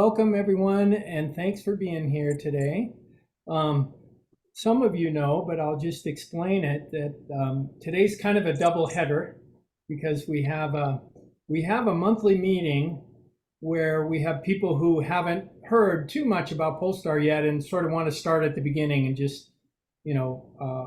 Welcome, everyone, and thanks for being here today. Um, some of you know, but I'll just explain it that today's kind of a double header because we have a monthly meeting where we have people who haven't heard too much about Polestar yet and sort of want to start at the beginning and just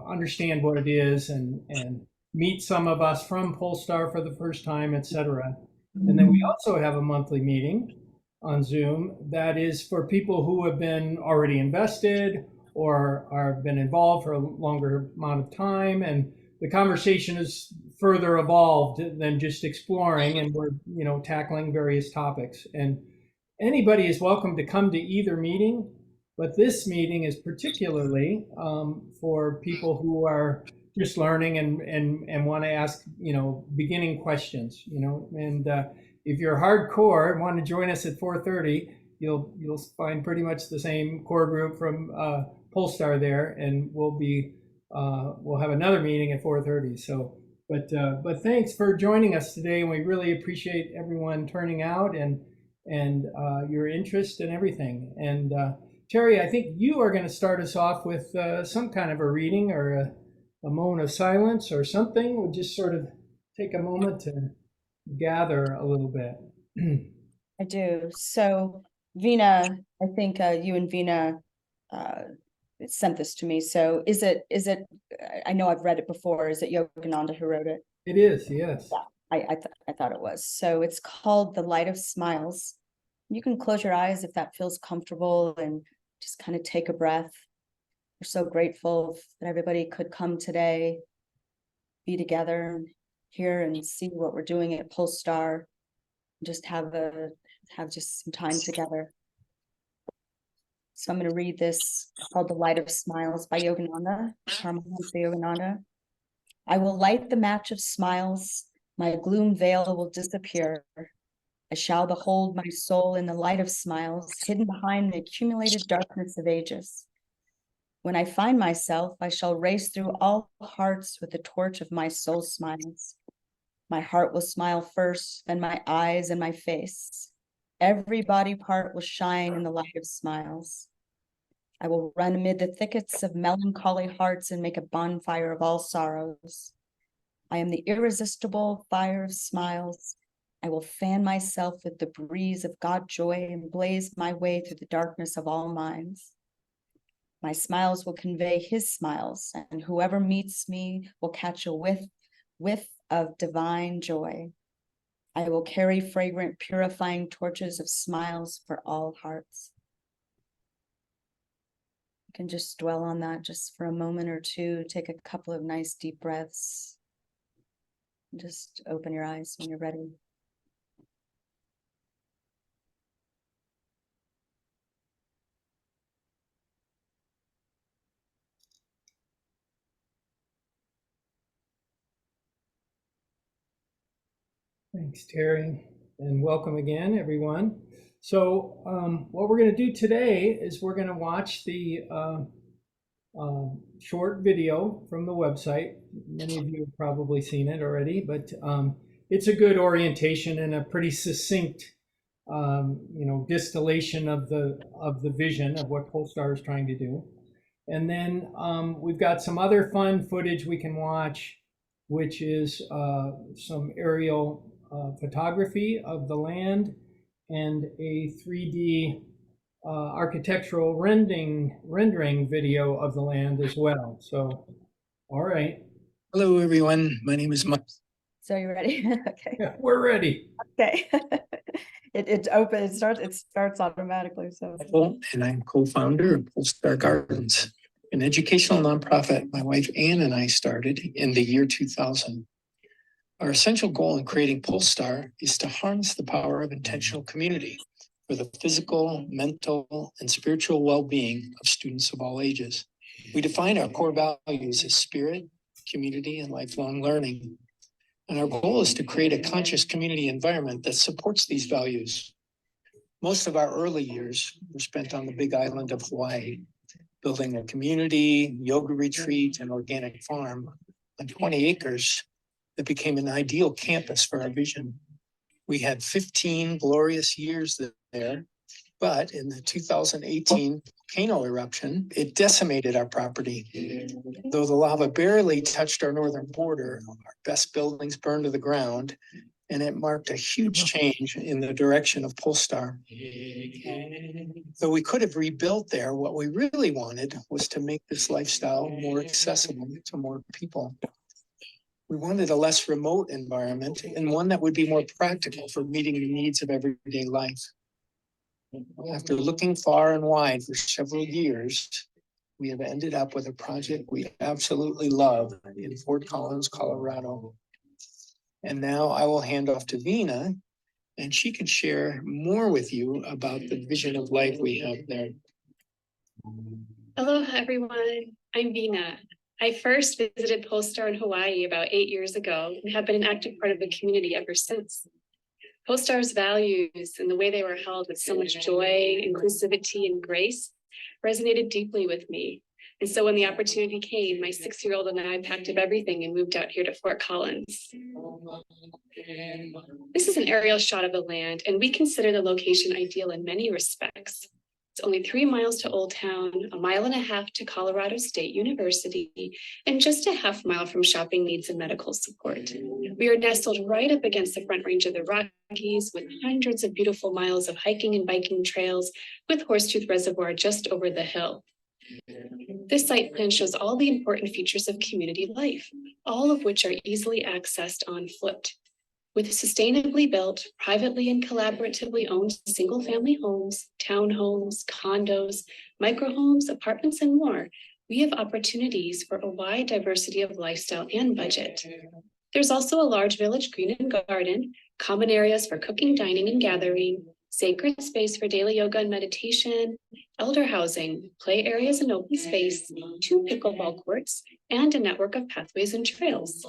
understand what it is and meet some of us from Polestar for the first time, etc. And then we also have a monthly meeting on Zoom that is for people who have been already invested or are been involved for a longer amount of time, and the conversation is further evolved than just exploring, and we're tackling various topics. And anybody is welcome to come to either meeting, but this meeting is particularly for people who are just learning and want to ask beginning questions, and if you're hardcore and want to join us at 4:30, you'll find pretty much the same core group from Polestar there, and we'll have another meeting at 4:30. So, but thanks for joining us today, and we really appreciate everyone turning out and your interest and everything. And Terry, I think you are going to start us off with some kind of a reading or a moment of silence or something. We'll just sort of take a moment to gather a little bit. I do. So Vina, I think you and Vina sent this to me. So is it, I know I've read it before. Is it Yogananda who wrote it? It is, yes. Yeah, I thought it was. So it's called The Light of Smiles. You can close your eyes if that feels comfortable and just kind of take a breath. We're so grateful that everybody could come today, be together here and see what we're doing at Polestar. Just have just some time together. So I'm going to read this called The Light of Smiles by Yogananda, Paramahansa Yogananda. I will light the match of smiles. My gloom veil will disappear. I shall behold my soul in the light of smiles, hidden behind the accumulated darkness of ages. When I find myself, I shall race through all hearts with the torch of my soul smiles. My heart will smile first, then my eyes and my face. Every body part will shine in the light of smiles. I will run amid the thickets of melancholy hearts and make a bonfire of all sorrows. I am the irresistible fire of smiles. I will fan myself with the breeze of God joy and blaze my way through the darkness of all minds. My smiles will convey his smiles, and whoever meets me will catch a whiff of divine joy. I will carry fragrant, purifying torches of smiles for all hearts. You can just dwell on that just for a moment or two. Take a couple of nice deep breaths. Just open your eyes when you're ready. Thanks, Terry, and welcome again, everyone. So what we're going to do today is we're going to watch the short video from the website. Many of you have probably seen it already, but it's a good orientation and a pretty succinct distillation of the vision of what Polestar is trying to do. And then we've got some other fun footage we can watch, which is some aerial photography of the land and a 3D architectural rendering video of the land as well. So, all right. Hello, everyone. My name is Mike. So you're ready? Okay. Yeah, we're ready. Okay. It's open. It starts automatically. So. And I'm co-founder of Polestar Gardens, an educational nonprofit my wife Ann and I started in the year 2000. Our essential goal in creating Polestar is to harness the power of intentional community for the physical, mental, and spiritual well-being of students of all ages. We define our core values as spirit, community, and lifelong learning. And our goal is to create a conscious community environment that supports these values. Most of our early years were spent on the big island of Hawaii, building a community, yoga retreat, and organic farm on 20 acres that became an ideal campus for our vision. We had 15 glorious years there, But in the 2018 volcano eruption, it decimated our property. Though the lava barely touched our northern border, our best buildings burned to the ground, and it marked a huge change in the direction of Polestar. Though we could have rebuilt there, what we really wanted was to make this lifestyle more accessible to more people. We wanted a less remote environment and one that would be more practical for meeting the needs of everyday life. After looking far and wide for several years, we have ended up with a project we absolutely love in Fort Collins, Colorado. And now I will hand off to Vina, and she can share more with you about the vision of life we have there. Hello, everyone. I'm Vina. I first visited Polestar in Hawaii about 8 years ago and have been an active part of the community ever since. Polestar's values and the way they were held with so much joy, inclusivity, and grace resonated deeply with me. And so when the opportunity came, my 6-year-old and I packed up everything and moved out here to Fort Collins. This is an aerial shot of the land, and we consider the location ideal in many respects. It's only 3 miles to Old Town, 1.5 miles to Colorado State University, and just a half mile from shopping needs and medical support. We are nestled right up against the Front Range of the Rockies with hundreds of beautiful miles of hiking and biking trails with Horsetooth Reservoir just over the hill. This site plan shows all the important features of community life, all of which are easily accessed on foot. With sustainably built, privately and collaboratively owned single-family homes, townhomes, condos, microhomes, apartments, and more, we have opportunities for a wide diversity of lifestyle and budget. There's also a large village green and garden, common areas for cooking, dining, and gathering, sacred space for daily yoga and meditation, elder housing, play areas and open space, 2 pickleball courts, and a network of pathways and trails.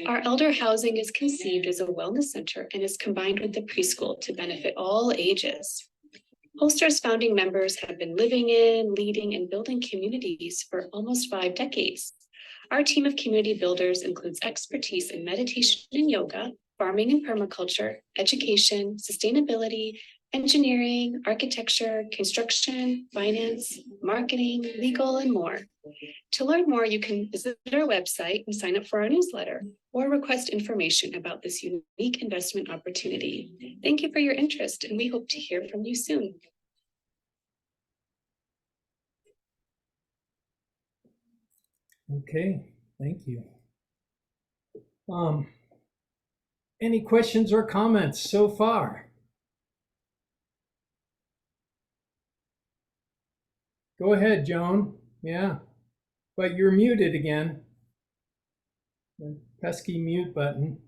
Our elder housing is conceived as a wellness center and is combined with the preschool to benefit all ages. Polestar's founding members have been living in, leading, and building communities for almost 5 decades. Our team of community builders includes expertise in meditation and yoga, farming and permaculture, education, sustainability, engineering, architecture, construction, finance, marketing, legal, and more. To learn more, you can visit our website and sign up for our newsletter or request information about this unique investment opportunity. Thank you for your interest, and we hope to hear from you soon. Okay, thank you. Any questions or comments so far? Go ahead, Joan. Yeah, but you're muted again. The pesky mute button.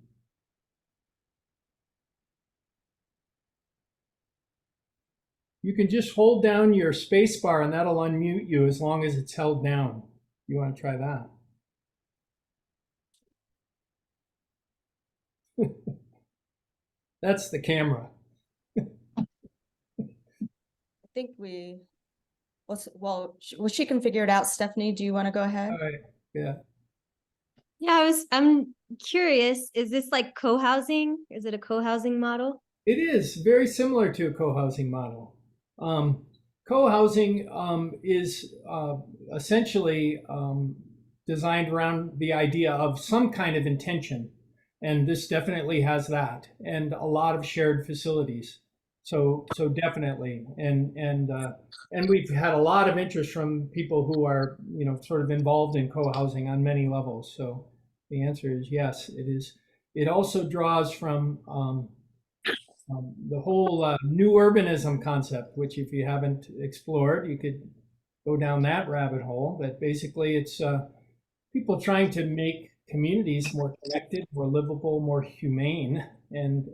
You can just hold down your space bar and that'll unmute you as long as it's held down. You want to try that? That's the camera. I think well, she can figure it out. Stephanie, do you want to go ahead? All right. Yeah. Yeah, I'm curious, is this like co-housing? Is it a co-housing model? It is very similar to a co-housing model. Co-housing is essentially designed around the idea of some kind of intention. And this definitely has that, and a lot of shared facilities. So definitely, and we've had a lot of interest from people who are, sort of involved in co-housing on many levels. So the answer is yes, it is. It also draws from the whole new urbanism concept, which if you haven't explored, you could go down that rabbit hole. But basically, it's people trying to make communities more connected, more livable, more humane, and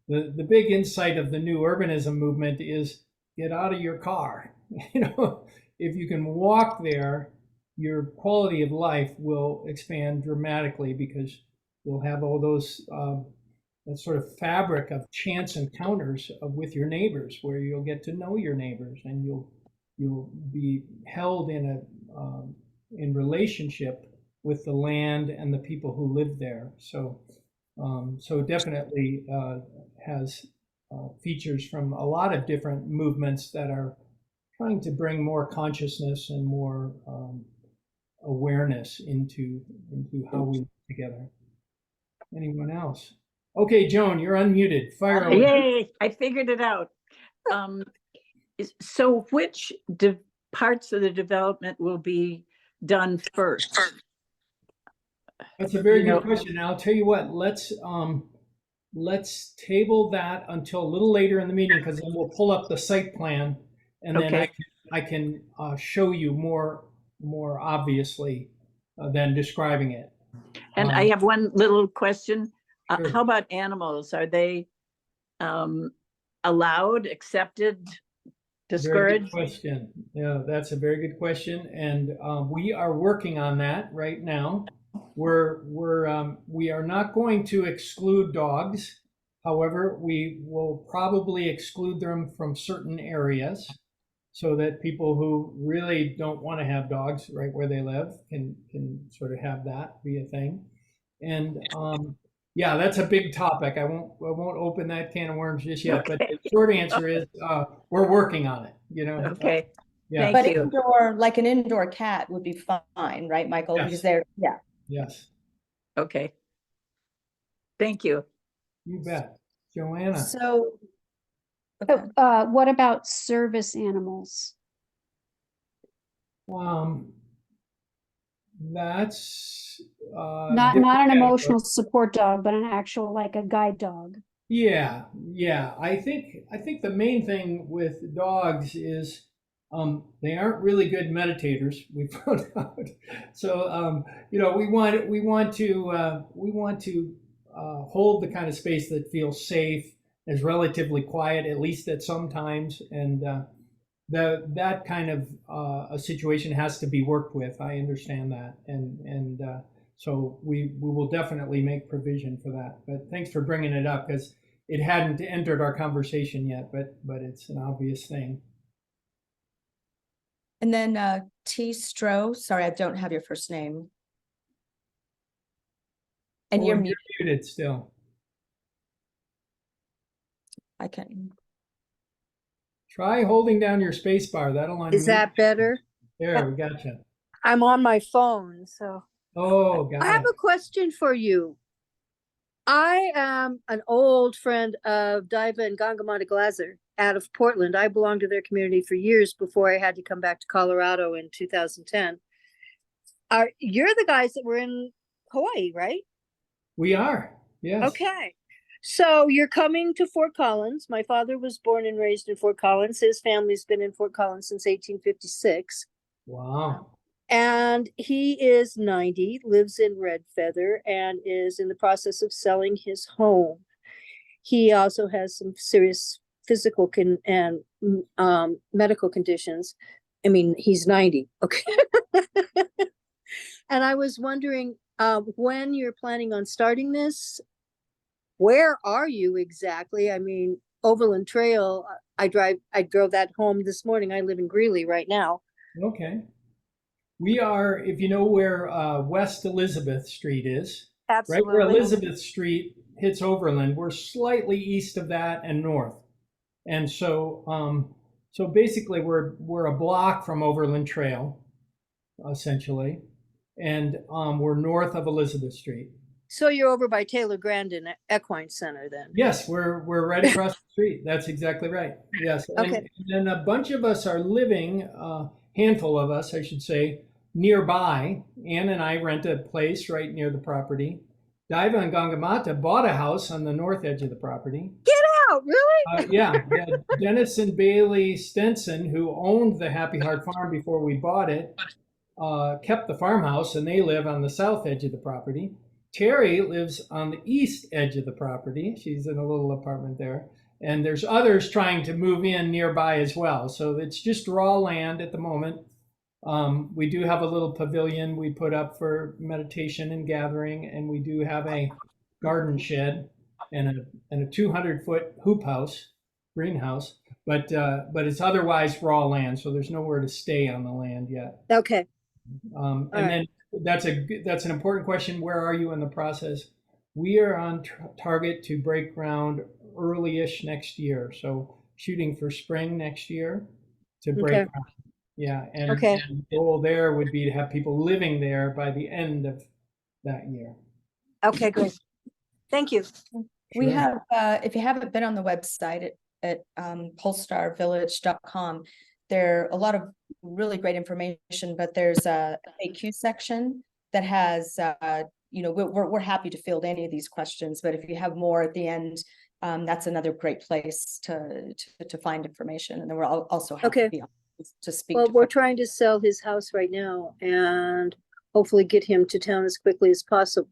the big insight of the new urbanism movement is get out of your car. If you can walk there, your quality of life will expand dramatically because you'll have all those that sort of fabric of chance encounters with your neighbors, where you'll get to know your neighbors and you'll be held in relationship with the land and the people who live there. So definitely has features from a lot of different movements that are trying to bring more consciousness and more awareness into how we live together. Anyone else? Okay, Joan, you're unmuted. Fire away. Yay, I figured it out. So which parts of the development will be done first? That's a very You good know- question. Now, I'll tell you what, let's table that until a little later in the meeting, because then we'll pull up the site plan and then Okay. I can show you more obviously than describing it. And I have one little question. Sure. How about animals? Are they allowed, accepted, Very good discouraged? question. Yeah, that's a very good question, and we are working on that right now. We are not going to exclude dogs. However, we will probably exclude them from certain areas so that people who really don't want to have dogs right where they live can sort of have that be a thing. And yeah, that's a big topic. I won't open that can of worms just yet. But the short answer is we're working on it. You know. Okay, Yeah. But thank you. indoor, like an indoor cat would be fine, right, Michael? Yes. Because they're, yeah. Yes. Okay. Thank you. You bet. Joanna. So. Okay. What about service animals? That's Not different an category. emotional support dog, but an actual, like a guide dog. Yeah. I think the main thing with dogs is they aren't really good meditators. We found out. So you know, we want to hold the kind of space that feels safe, is relatively quiet, at least at some times, and that kind of a situation has to be worked with. I understand that, and so we will definitely make provision for that. But thanks for bringing it up, because it hadn't entered our conversation yet, but it's an obvious thing. And then T. Stroh, sorry, I don't have your first name. And Oh, you're and muted. you're muted still. I can. Try holding down your space bar. That'll unmute. Is that better? There, we got you. I'm on my phone, so. Oh, I got have it. a question for you. I am an old friend of Diva and Gangamata Glazer out of Portland. I belonged to their community for years before I had to come back to Colorado in 2010. You're the guys that were in Hawaii, right? We are. Yes. Okay. So you're coming to Fort Collins. My father was born and raised in Fort Collins. His family's been in Fort Collins since 1856. Wow. And he is 90, lives in Red Feather, and is in the process of selling his home. He also has some serious physical and medical conditions. I mean, he's 90. Okay. And I was wondering when you're planning on starting this, where are you exactly? I mean, Overland Trail, I drove that home this morning. I live in Greeley right now. Okay. We are, if you know where West Elizabeth Street is, right where Absolutely. Elizabeth Street hits Overland, we're slightly east of that and north. And so, so basically we're a block from Overland Trail, essentially, and we're north of Elizabeth Street. So you're over by Taylor Grandin Equine Center then? Yes, we're right across the street. That's exactly right. Yes. Okay. And a bunch of us are living, handful of us, I should say, nearby. Ann and I rent a place right near the property. Diva and Gangamata bought a house on the north edge of the property. Oh, really? Yeah. Dennis and Bailey Stenson, who owned the Happy Heart Farm before we bought it, kept the farmhouse, and they live on the south edge of the property. Terry lives on the east edge of the property. She's in a little apartment there. And there's others trying to move in nearby as well. So it's just raw land at the moment. We do have a little pavilion we put up for meditation and gathering, and we do have a garden shed and a 200-foot hoop house, greenhouse. But it's otherwise raw land, so there's nowhere to stay on the land yet. Okay. And right. then that's an important question. Where are you in the process? We are on target to break ground early-ish next year. So shooting for spring next year to break Okay. ground. Yeah, and Okay. and the goal there would be to have people living there by the end of that year. Okay, great. Thank you. We Sure. have, if you haven't been on the website at polestarvillage.com, there are a lot of really great information, but there's a FAQ section that has, we're happy to field any of these questions, but if you have more at the end, that's another great place to find information. And then we're also happy Okay. to be on to speak Well, to. we're trying to sell his house right now and hopefully get him to town as quickly as possible.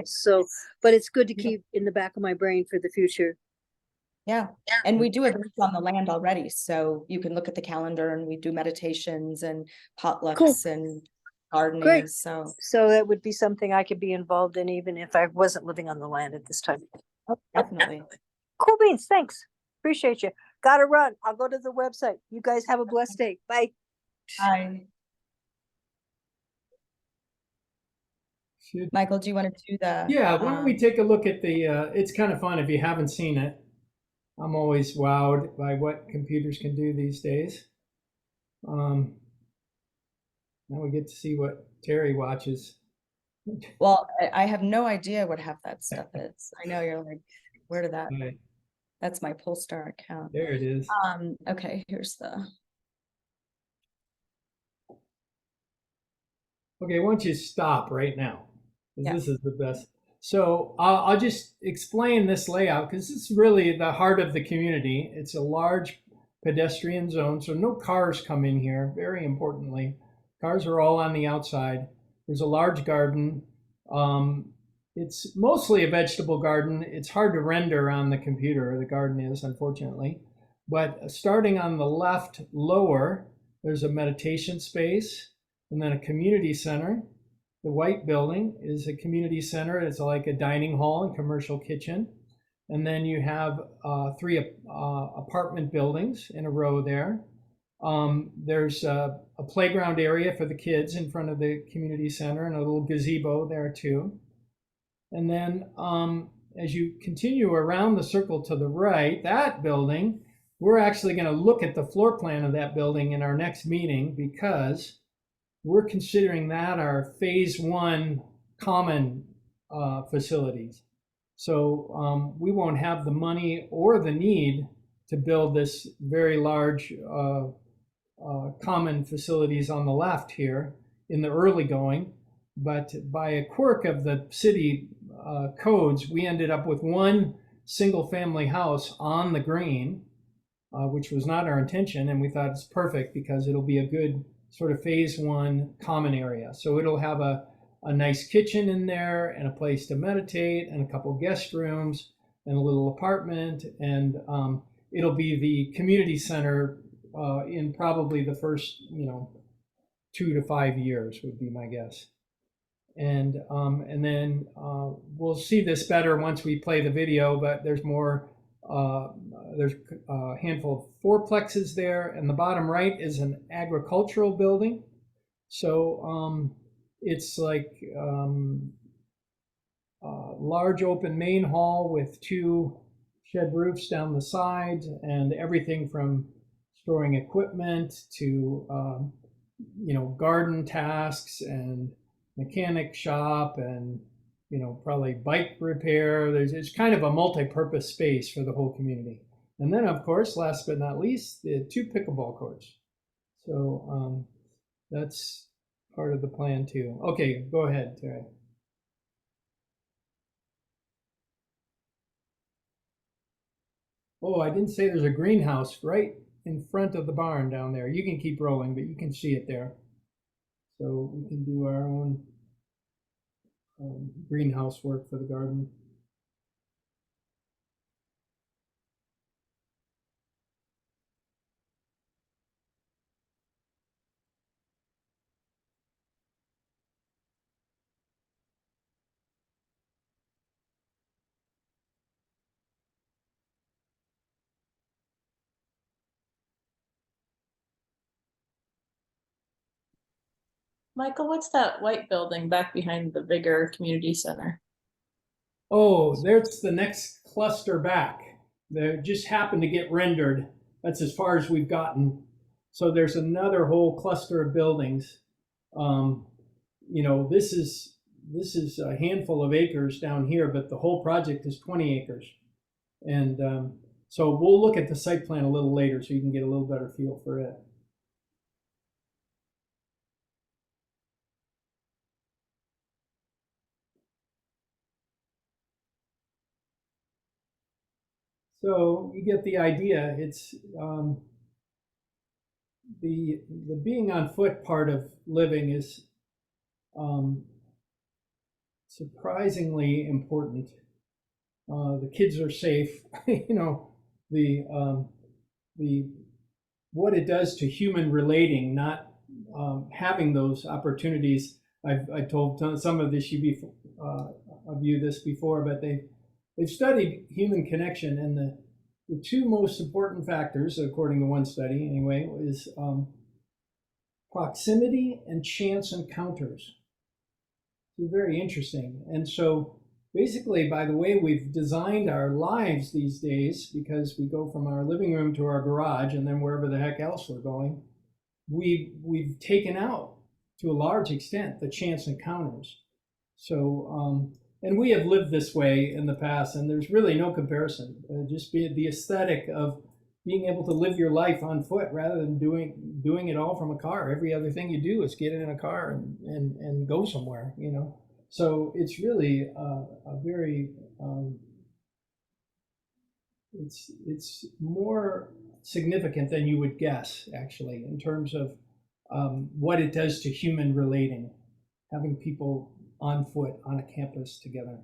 So, but it's good to Yeah. keep in the back of my brain for the future. Yeah, and we do events on the land already, so you can look at the calendar and we do meditations and potlucks and gardening, so. So that would be something I could be involved in even if I wasn't living on the land at this time. Definitely. Cool beans, thanks. Appreciate you. Gotta run. I'll go to the website. You guys have a blessed day. Bye. Hi, Should- Michael, do you want to do the? Yeah, why don't we take a look at the, it's kind of fun if you haven't seen it. I'm always wowed by what computers can do these days. Now we get to see what Terry watches. Well, I have no idea what half that stuff is. I know you're like, where did that, Right, that's my Polestar account. there it is. Okay, here's the, Okay, why don't you stop right now? 'Cause Yeah. this is the best. So I'll just explain this layout because it's really the heart of the community. It's a large pedestrian zone, so no cars come in here, very importantly. Cars are all on the outside. There's a large garden. It's mostly a vegetable garden. It's hard to render on the computer, the garden is, unfortunately. But starting on the left lower, there's a meditation space and then a community center. The white building is a community center. It's like a dining hall and commercial kitchen. And then you have three apartment buildings in a row there. There's a playground area for the kids in front of the community center and a little gazebo there too. And then as you continue around the circle to the right, that building, we're actually going to look at the floor plan of that building in our next meeting because we're considering that our phase one common facilities. So we won't have the money or the need to build this very large common facilities on the left here in the early going. But by a quirk of the city codes, we ended up with one single family house on the green, which was not our intention. And we thought it's perfect because it'll be a good sort of phase one common area. So it'll have a nice kitchen in there and a place to meditate and a couple guest rooms and a little apartment. And it'll be the community center in probably the first, 2 to 5 years would be my guess. And then we'll see this better once we play the video, but there's more. There's a handful of fourplexes there, and the bottom right is an agricultural building. So it's like a large open main hall with 2 shed roofs down the sides, and everything from storing equipment to garden tasks and mechanic shop and probably bike repair. It's kind of a multi-purpose space for the whole community. And then, of course, last but not least, the 2 pickleball courts. So that's part of the plan too. Okay, go ahead, Terry. Oh, I didn't say there's a greenhouse right in front of the barn down there. You can keep rolling, but you can see it there. So we can do our own greenhouse work for the garden. Michael, what's that white building back behind the bigger community center? Oh, there's the next cluster back. They just happened to get rendered. That's as far as we've gotten. So there's another whole cluster of buildings. This is a handful of acres down here, but the whole project is 20 acres. And so we'll look at the site plan a little later so you can get a little better feel for it. So you get the idea. It's the being on foot part of living is surprisingly important. The kids are safe. The what it does to human relating, not having those opportunities. I told some of you this before, but they've studied human connection, and the two most important factors, according to one study anyway, is proximity and chance encounters. It's very interesting. And so basically, by the way we've designed our lives these days, because we go from our living room to our garage and then wherever the heck else we're going, we've taken out to a large extent the chance encounters. So and we have lived this way in the past, and there's really no comparison. Just the aesthetic of being able to live your life on foot rather than doing it all from a car. Every other thing you do is get in a car and go somewhere, So it's really a very it's more significant than you would guess, actually, in terms of what it does to human relating, having people on foot on a campus together.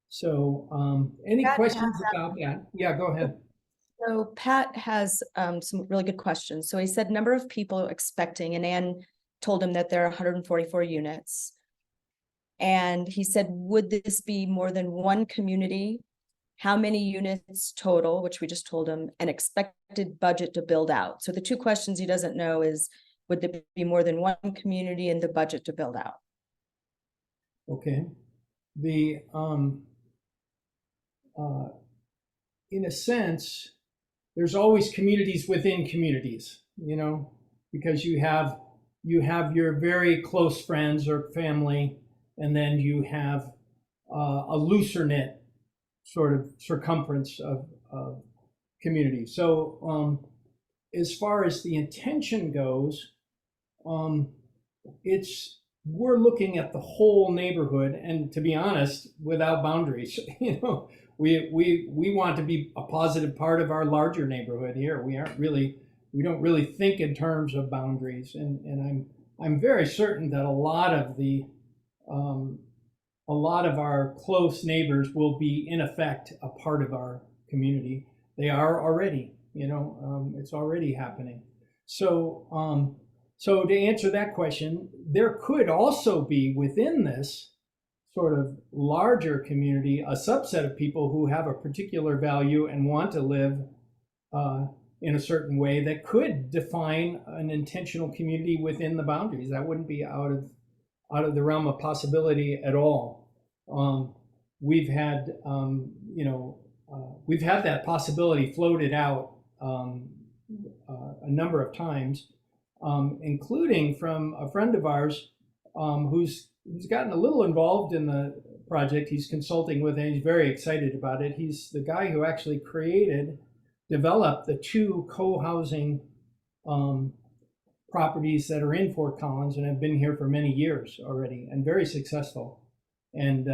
So any questions about that? Yeah, go ahead. So Pat has some really good questions. So he said number of people expecting, and Ann told him that there are 144 units. And he said, would this be more than one community? How many units total, which we just told him, and expected budget to build out? So the two questions he doesn't know is, would there be more than one community and the budget to build out? Okay. In a sense, there's always communities within communities, because you have your very close friends or family, and then you have a looser knit sort of circumference of community. So as far as the intention goes, we're looking at the whole neighborhood, and to be honest, without boundaries. We want to be a positive part of our larger neighborhood here. We don't really think in terms of boundaries, and I'm very certain that a lot of our close neighbors will be, in effect, a part of our community. They are already, it's already happening. So to answer that question, there could also be within this sort of larger community a subset of people who have a particular value and want to live in a certain way that could define an intentional community within the boundaries. That wouldn't be out of the realm of possibility at all. We've had that possibility floated out a number of times, including from a friend of ours who's gotten a little involved in the project. He's consulting with it, and he's very excited about it. He's the guy who actually developed the two co-housing properties that are in Fort Collins and have been here for many years already, and very successful. And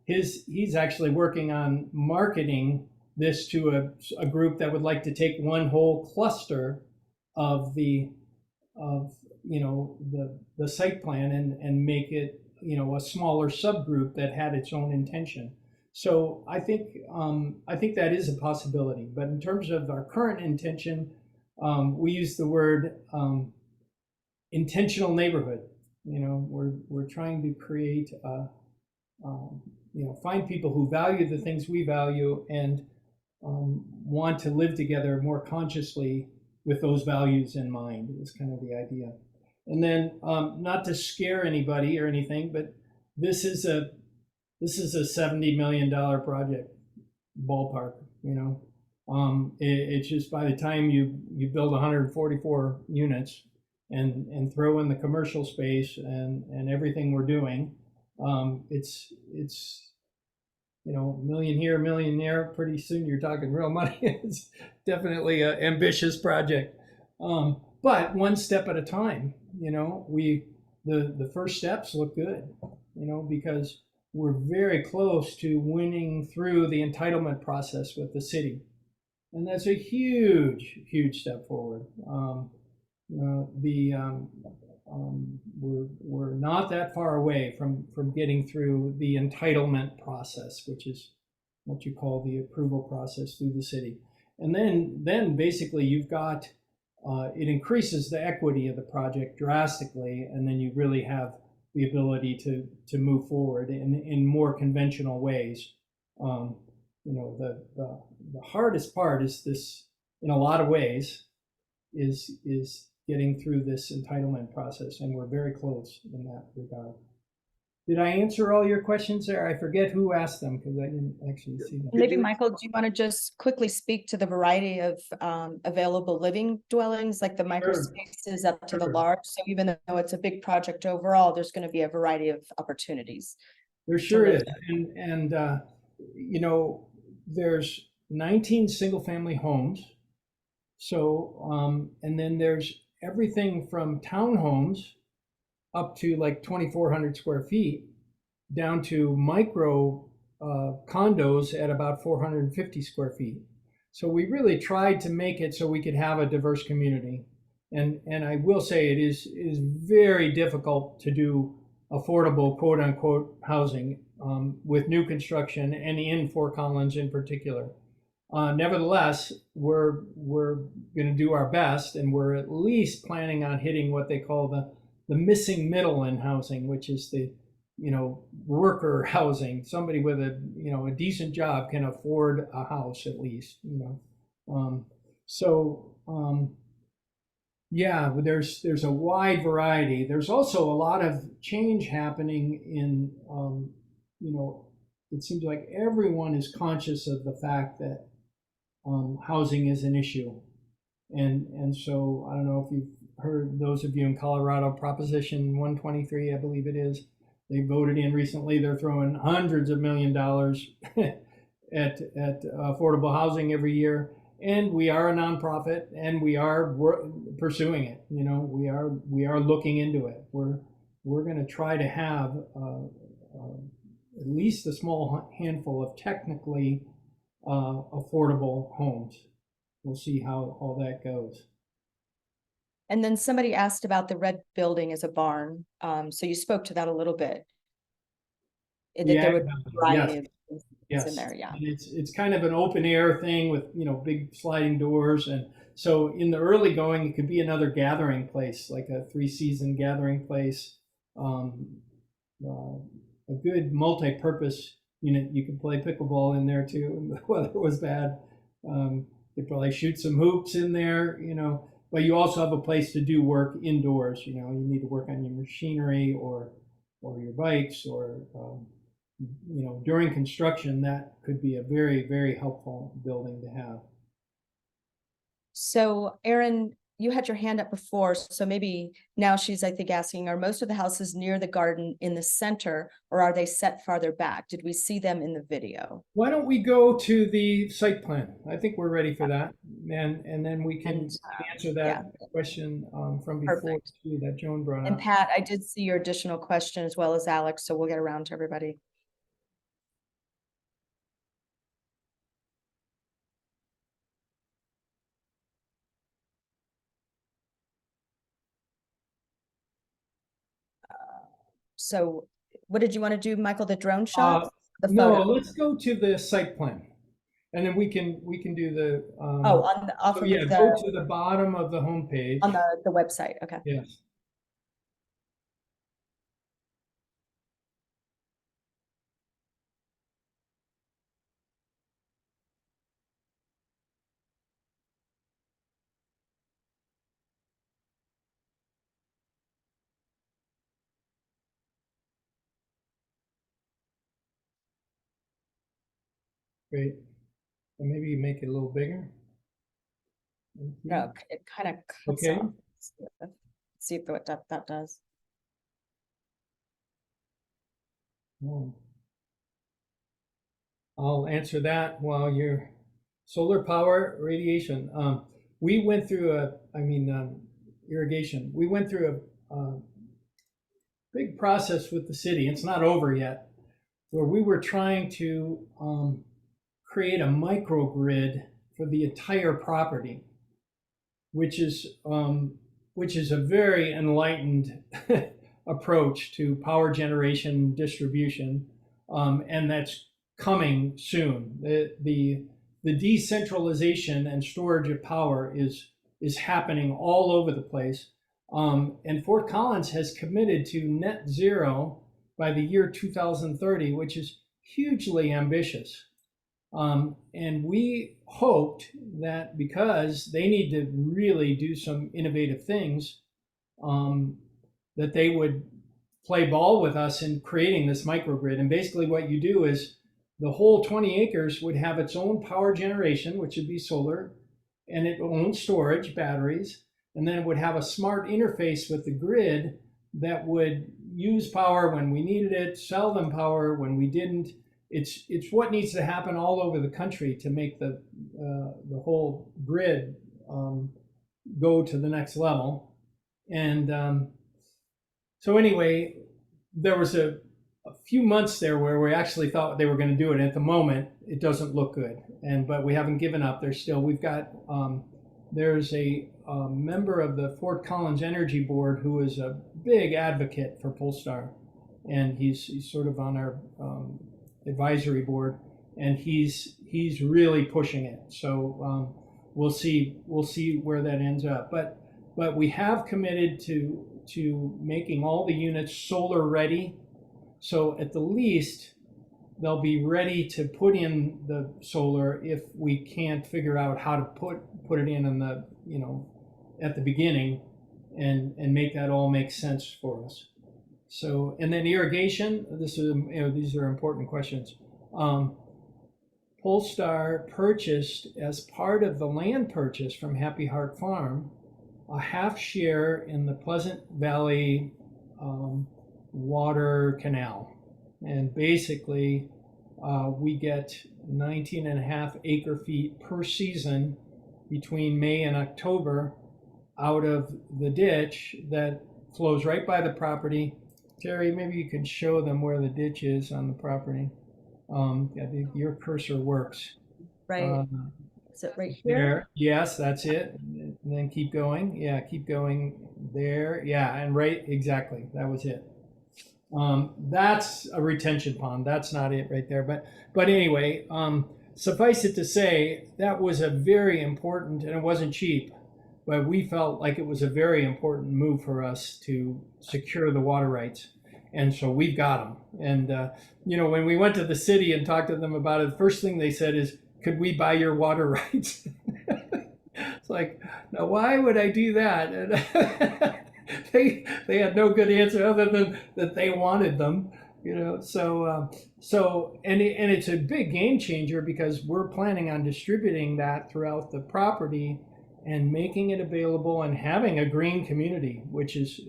he's actually working on marketing this to a group that would like to take one whole cluster of the site plan and make it a smaller subgroup that had its own intention. So I think that is a possibility. But in terms of our current intention, we use the word intentional neighborhood. We're trying to create find people who value the things we value and want to live together more consciously with those values in mind, is kind of the idea. And then not to scare anybody or anything, but this is a $70 million project. ballpark, you know. It's just by the time you build 144 units and throw in the commercial space and everything we're doing, it's you know, a million here, a million there. Pretty soon you're talking real money. It's definitely an ambitious project, but one step at a time. You know, the first steps look good. You know, because we're very close to winning through the entitlement process with the city, and that's a huge step forward. We're not that far away from getting through the entitlement process, which is what you call the approval process through the city. And then basically you've got it increases the equity of the project drastically, and then you really have the ability to move forward in more conventional ways. You know, the hardest part is this, in a lot of ways, is getting through this entitlement process, and we're very close in that regard. Did I answer all your questions there? I forget who asked them because I didn't actually see them. Maybe Michael, do you want to just quickly speak to the variety of available living dwellings, like the micro Sure. spaces up to the Sure. large? So even though it's a big project overall, there's going to be a variety of opportunities. There sure is, and you know, there's 19 single-family homes. So, and then there's everything from townhomes up to like 2,400 square feet down to micro condos at about 450 square feet. So we really tried to make it so we could have a diverse community. And I will say it is very difficult to do affordable quote unquote housing with new construction and in Fort Collins in particular. Nevertheless, we're going to do our best, and we're at least planning on hitting what they call the missing middle in housing, which is the, you know, worker housing. Somebody with a, you know, a decent job can afford a house at least, you know. Yeah, there's a wide variety. There's also a lot of change happening in, you know, it seems like everyone is conscious of the fact that housing is an issue. And so I don't know if you've heard, those of you in Colorado, Proposition 123, I believe it is, they voted in recently. They're throwing hundreds of $1 million at affordable housing every year. And we are a nonprofit, and we are pursuing it. You know, we are looking into it. We're going to try to have at least a small handful of technically affordable homes. We'll see how all that goes. And then somebody asked about the red building as a barn. So you spoke to that a little bit. That Yeah, there would be a variety yes, of things yes. in there, yeah. And it's kind of an open air thing with, you know, big sliding doors, and so in the early going, it could be another gathering place, like a 3-season gathering place. A good multi-purpose unit. You could play pickleball in there too, and the weather was bad. You'd probably shoot some hoops in there, you know, but you also have a place to do work indoors. You know, you need to work on your machinery or your bikes, or you know, during construction, that could be a very helpful building to have. So Erin, you had your hand up before, so maybe now she's, I think, asking, are most of the houses near the garden in the center, or are they set farther back? Did we see them in the video? Why don't we go to the site plan? I think we're ready for that, and then we can answer that question from before too, that Joan brought And up. Pat, I did see your additional question as well as Alex, so we'll get around to everybody. So what did you want to do, Michael, the drone shot? The No, photo? let's go to the site plan, and then we can do the. Oh, on the, off So of yeah, the, go to the bottom of the homepage. on the website, okay. Yes. Great. And maybe make it a little bigger. No, it kind of cuts Okay. off. See what that does. Oh. I'll answer that while you're solar power radiation. We went through irrigation. We went through a big process with the city. It's not over yet, where we were trying to create a microgrid for the entire property, which is a very enlightened approach to power generation distribution, and that's coming soon. The decentralization and storage of power is happening all over the place, and Fort Collins has committed to net zero by the year 2030, which is hugely ambitious. And we hoped that because they need to really do some innovative things, that they would play ball with us in creating this microgrid. And basically what you do is the whole 20 acres would have its own power generation, which would be solar, and its own storage, batteries, and then it would have a smart interface with the grid that would use power when we needed it, sell them power when we didn't. It's what needs to happen all over the country to make the whole grid go to the next level. And so anyway, there was a few months there where we actually thought they were going to do it. At the moment, it doesn't look good, but we haven't given up. We've got there's a member of the Fort Collins Energy Board who is a big advocate for Polestar, and he's sort of on our advisory board, and he's really pushing it. So we'll see where that ends up. But we have committed to making all the units solar ready. So at the least, they'll be ready to put in the solar if we can't figure out how to put it in the at the beginning and make that all make sense for us. So, and then irrigation, these are important questions. Polestar purchased, as part of the land purchase from Happy Heart Farm, a half share in the Pleasant Valley water canal. And basically, we get 19.5 acre feet per season between May and October out of the ditch that flows right by the property. Terry, maybe you can show them where the ditch is on the property. I think your cursor works. Right. Is it right here? There. Yes, that's it. And then keep going. Yeah, keep going there. Yeah, and right, exactly. That was it. That's a retention pond. That's not it right there. But anyway, suffice it to say, that was a very important, and it wasn't cheap, but we felt like it was a very important move for us to secure the water rights. And so we've got them. And, when we went to the city and talked to them about it, the first thing they said is, could we buy your water rights? It's like, now why would I do that? And they had no good answer other than that they wanted them, So it's a big game changer because we're planning on distributing that throughout the property and making it available and having a green community, which is,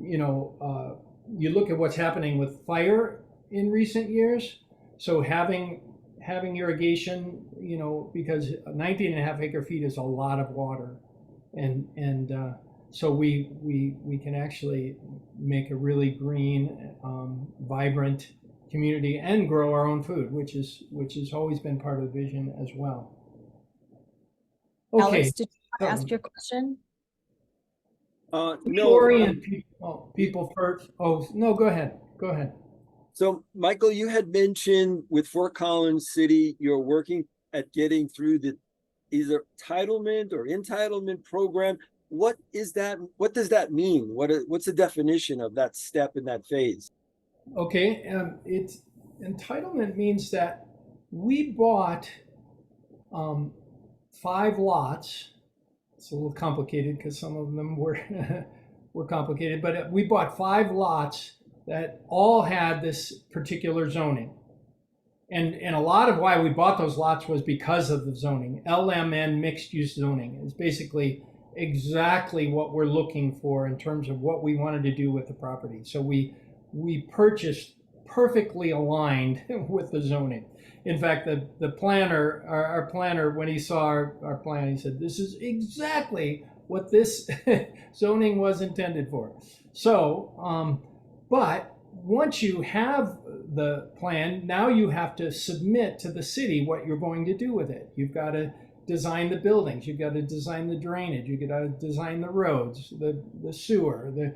you look at what's happening with fire in recent years. So having irrigation, because 19.5 acre feet is a lot of water, and so we can actually make a really green, vibrant community and grow our own food, which has always been part of the vision as well. Okay. Alex, did you want to ask your question? No. Orient people first. Oh, no, go ahead. So, Michael, you had mentioned with Fort Collins City, you're working at getting through the either entitlement or entitlement program. What is that? What does that mean? What's the definition of that step in that phase? Okay, it's entitlement means that we bought 5 lots. It's a little complicated because some of them were were complicated, but we bought 5 lots that all had this particular zoning. And a lot of why we bought those lots was because of the zoning. LMN, mixed use zoning, is basically exactly what we're looking for in terms of what we wanted to do with the property. So we purchased perfectly aligned with the zoning. In fact, the planner, our planner, when he saw our plan, he said, "This is exactly what this zoning was intended for." So, but once you have the plan, now you have to submit to the city what you're going to do with it. You've got to design the buildings, you've got to design the drainage, you've got to design the roads, the sewer, the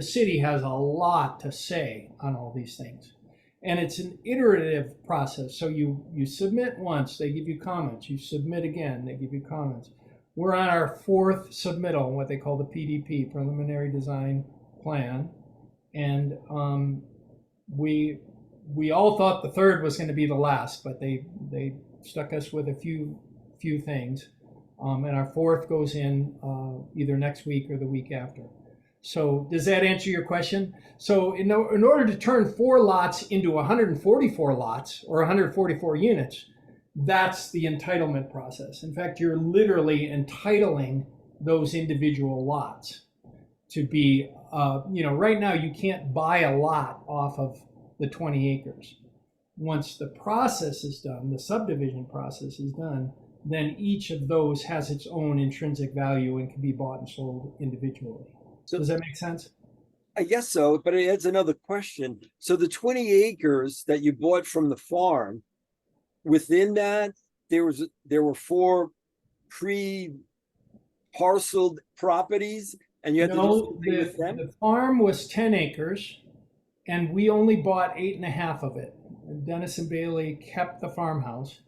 city has a lot to say on all these things. And it's an iterative process. So you submit once, they give you comments, you submit again, they give you comments. We're on our fourth submittal, what they call the PDP, preliminary design plan. And we all thought the third was going to be the last, but they stuck us with a few things, and our fourth goes in either next week or the week after. So does that answer your question? So in order to turn 4 lots into 144 lots or 144 units, that's the entitlement process. In fact, you're literally entitling those individual lots to be, right now you can't buy a lot off of the 20 acres. Once the process is done, the subdivision process is done, then each of those has its own intrinsic value and can be bought and sold individually. So does that make sense? I guess so, but it adds another question. So the 20 acres that you bought from the farm, within that, there were 4 pre-parceled properties, and you had to do something with them? The farm was 10 acres, and we only bought 8.5 of it. Dennis and Bailey kept the farmhouse,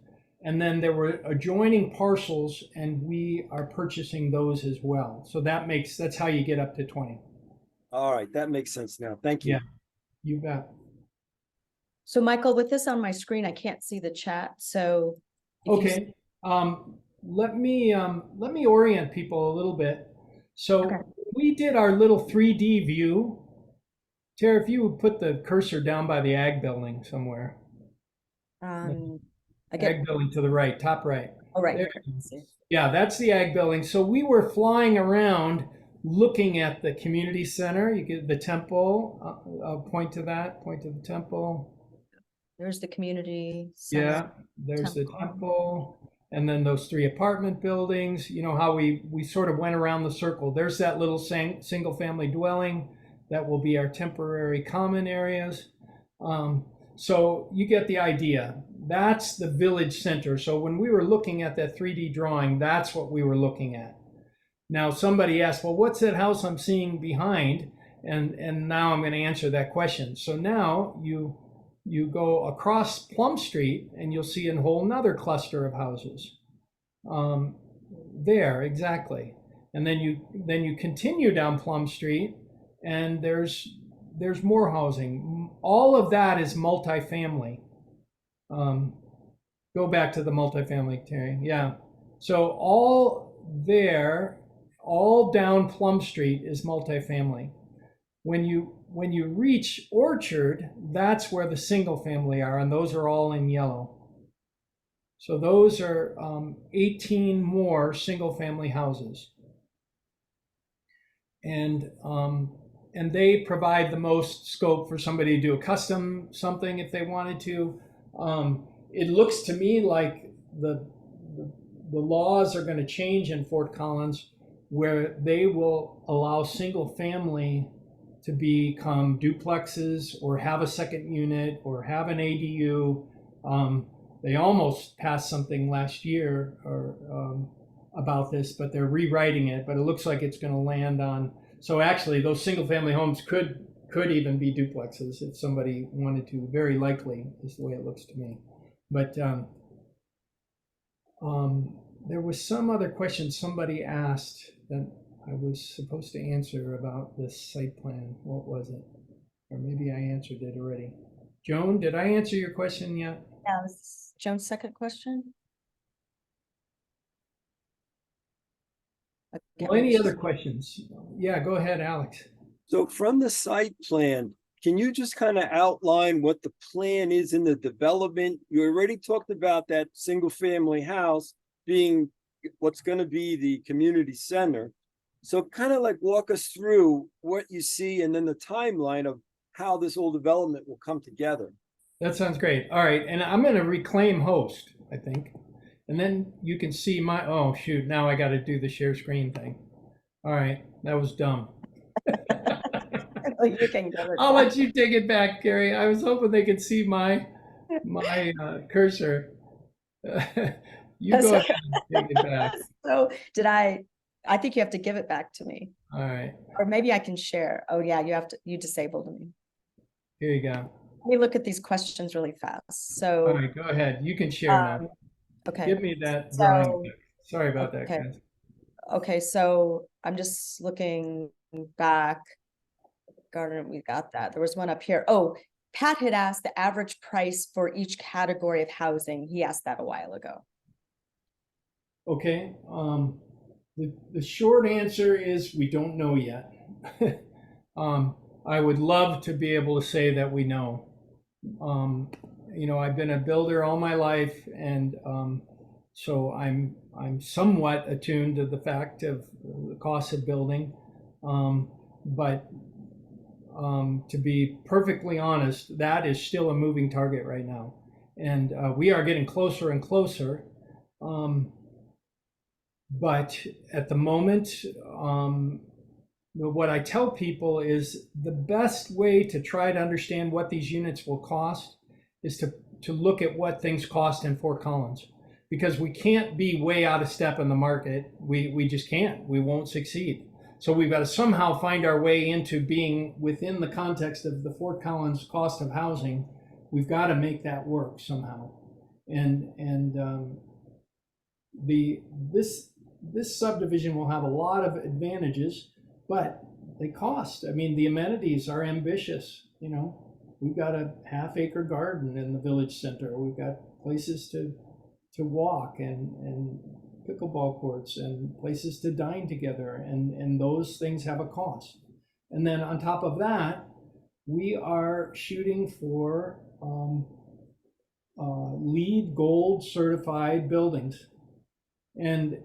and then there were adjoining parcels, and we are purchasing those as well. So that's how you get up to 20. All right, that makes sense now. Thank you. Yeah, you bet. So Michael, with this on my screen, I can't see the chat, so. Okay, let me orient people a little bit. So Okay. we did our little 3D view. Tara, if you would put the cursor down by the ag building somewhere. Ag building to the right, top right. Oh, right. There. Okay. Yeah, that's the ag building. So we were flying around looking at the community center. You get the temple, point to the temple. There's the community center. Yeah, there's the temple, and then those 3 apartment buildings. You know how we sort of went around the circle. There's that little single family dwelling that will be our temporary common areas. So you get the idea. That's the village center. So when we were looking at that 3D drawing, that's what we were looking at. Now somebody asked, well, what's that house I'm seeing behind? And now I'm going to answer that question. So now you go across Plum Street and you'll see a whole nother cluster of houses. There, exactly. And then you continue down Plum Street and there's more housing. All of that is multifamily. Go back to the multifamily, Terry. Yeah. So all down Plum Street is multifamily. When you reach Orchard, that's where the single family are, and those are all in yellow. So those are 18 more single family houses. And they provide the most scope for somebody to do a custom something if they wanted to. It looks to me like the laws are going to change in Fort Collins where they will allow single family to become duplexes or have a second unit or have an ADU. They almost passed something last year about this, but they're rewriting it, but it looks like it's going to land on. So actually those single family homes could even be duplexes if somebody wanted to. Very likely is the way it looks to me. But there was some other question somebody asked that I was supposed to answer about this site plan. What was it? Or maybe I answered it already. Joan, did I answer your question yet? Yeah, this is Joan's second question. Well, any other questions? Yeah, go ahead, Alex. So from the site plan, can you just kind of outline what the plan is in the development? You already talked about that single family house being what's going to be the community center. So kind of like walk us through what you see and then the timeline of how this whole development will come together. That sounds great. All right, and I'm going to reclaim host, I think. And then you can see my, oh shoot, now I got to do the share screen thing. All right, that was dumb. You can give it I'll back. let you take it back, Gary. I was hoping they could see my cursor. You go ahead and take it back. So I think you have to give it back to me. All right, Or maybe I can share. Oh yeah, you disabled me. here you go. Let me look at these questions really fast. All So, right, go ahead. You can share now. okay. Give me that drawing. So, back. Sorry about that, okay. guys. Okay, so I'm just looking back. Garden, we got that. There was one up here. Oh, Pat had asked the average price for each category of housing. He asked that a while ago. Okay, the short answer is we don't know yet. I would love to be able to say that we know. You know, I've been a builder all my life, and so I'm somewhat attuned to the fact of the cost of building. But to be perfectly honest, that is still a moving target right now, and we are getting closer and closer. But at the moment, what I tell people is the best way to try to understand what these units will cost is to look at what things cost in Fort Collins, because we can't be way out of step in the market. We just can't. We won't succeed. So we've got to somehow find our way into being within the context of the Fort Collins cost of housing. We've got to make that work somehow. And this subdivision will have a lot of advantages, but they cost. I mean, the amenities are ambitious. You know, we've got a half-acre garden in the village center. We've got places to walk and pickleball courts and places to dine together, and those things have a cost. And then on top of that, we are shooting for LEED Gold certified buildings, and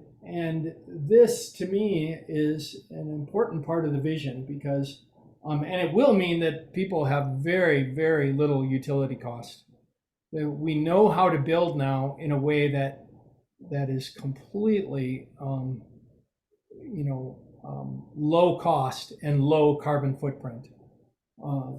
this to me is an important part of the vision, because and it will mean that people have very, very little utility cost. We know how to build now in a way that is completely low cost and low carbon footprint.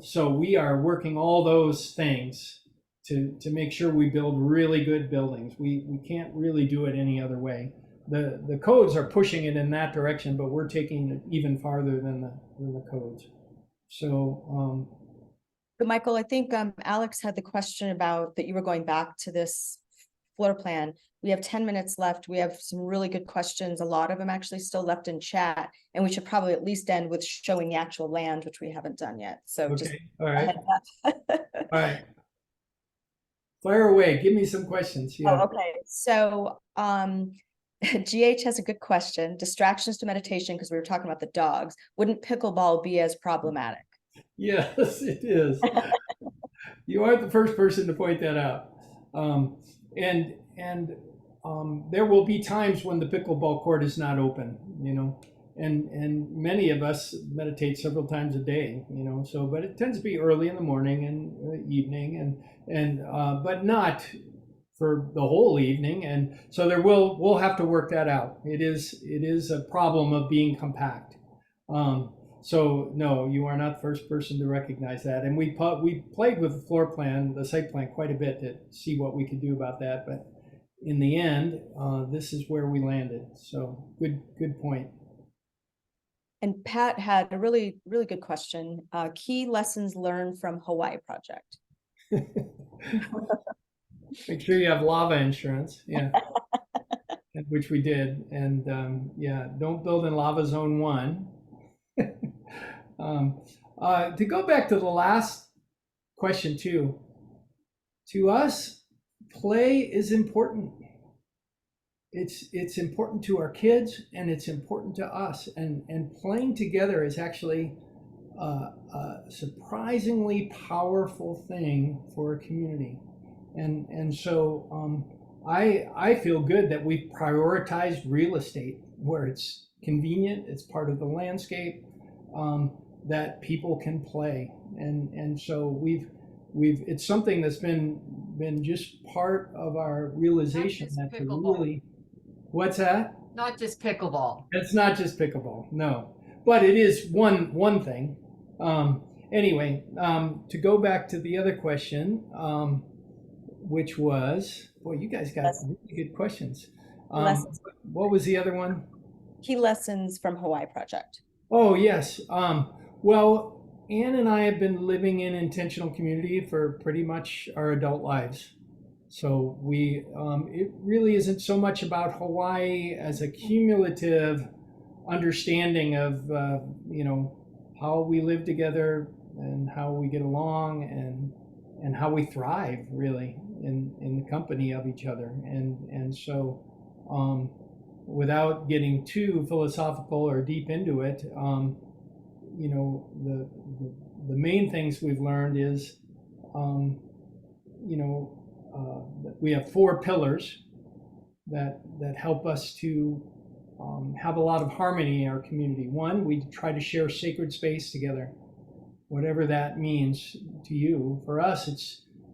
So we are working all those things to make sure we build really good buildings. We can't really do it any other way. The codes are pushing it in that direction, but we're taking it even farther than the codes. So But Michael, I think Alex had the question about that you were going back to this floor plan. We have 10 minutes left. We have some really good questions. A lot of them actually still left in chat, and we should probably at least end with showing the actual land, which we haven't done yet. So just okay, all right, ahead of that. all right. Fire away. Give me some questions. Yeah. Oh, okay. So GH has a good question. Distractions to meditation, because we were talking about the dogs. Wouldn't pickleball be as problematic? Yes, it is. You aren't the first person to point that out. And there will be times when the pickleball court is not open, you know, and many of us meditate several times a day, you know, so, but it tends to be early in the morning and evening but not for the whole evening. And so we'll have to work that out. It is a problem of being compact. So no, you are not the first person to recognize that. And we played with the floor plan, the site plan, quite a bit to see what we could do about that. But in the end, this is where we landed. So good point. And Pat had a really, really good question. Key lessons learned from Hawaii project. Make sure you have lava insurance. Yeah. Which we did. And yeah, don't build in lava zone 1. To go back to the last question too, to us, play is important. It's important to our kids, and it's important to us. And playing together is actually a surprisingly powerful thing for a community. And so I feel good that we've prioritized real estate where it's convenient, it's part of the landscape, that people can play. And so we've it's something that's been just part of our realization just that to pickleball. really, what's that? Not just pickleball. It's not just pickleball, no, but it is one thing. Anyway, to go back to the other question, which was, boy, you guys got Lessons. really good questions. Lessons. What was the other one? Key lessons from Hawaii Project. Oh, yes. Well, Anne and I have been living in intentional community for pretty much our adult lives. So it really isn't so much about Hawaii as a cumulative understanding of, how we live together and how we get along and how we thrive really in the company of each other. And so, without getting too philosophical or deep into it, the main things we've learned is, we have 4 pillars that help us to have a lot of harmony in our community. One, we try to share sacred space together, whatever that means to you. For us,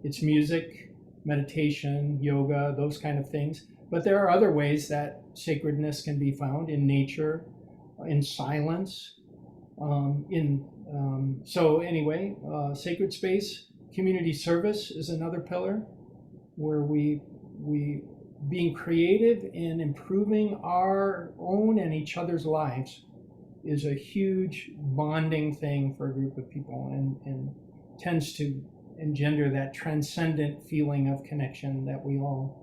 it's music, meditation, yoga, those kind of things. But there are other ways that sacredness can be found in nature, in silence. So anyway, sacred space, community service is another pillar where we being creative in improving our own and each other's lives is a huge bonding thing for a group of people and tends to engender that transcendent feeling of connection that we all